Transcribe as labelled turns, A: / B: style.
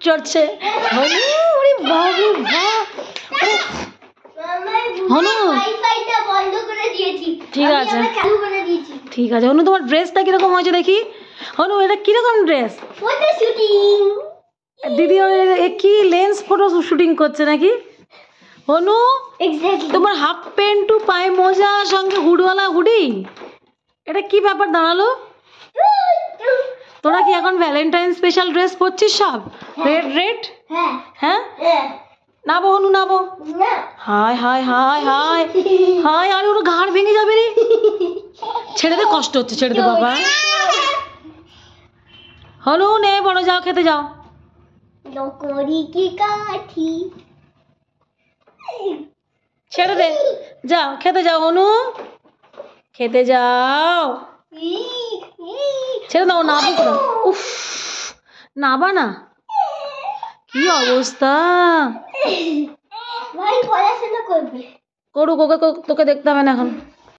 A: চড়ছে হনু, ওরে বাবু বাহ, হনু ঠিক আছে ঠিক আছে। হনু তোমার ড্রেসটা কিরকম হয়েছে দেখি। হনু এটা কিরকম ড্রেস? দিদি কি লেন্স ফটো শুটিং করছে নাকি? হনু তোমার হাফ প্যান্ট টু পায়ে মোজা সঙ্গে হুডওয়ালা হুডি, এটা কি ব্যাপার দাঁড়ালো? তোরা কি এখন ভ্যালেন্টাইন স্পেশাল ড্রেস পরছিস সব রেড রেড? হ্যাঁ নাবো হনু নাবো। হায় হায় হায় হায় হায়, আরে ওর ঘাড় ভেঙে যাবে রে, ছেড়ে দে, কষ্ট হচ্ছে, ছেড়ে দে বাবা। হনু নে বড়, যাও খেতে যাও। ছেড়ে দে, যাও খেতে যাও হনু, খেতে যাও, ছেড়ে দাও, নাবো না। উফ নাবা না, কি অবস্থা। করুক, ওকে তোকে দেখতে হবে না এখন।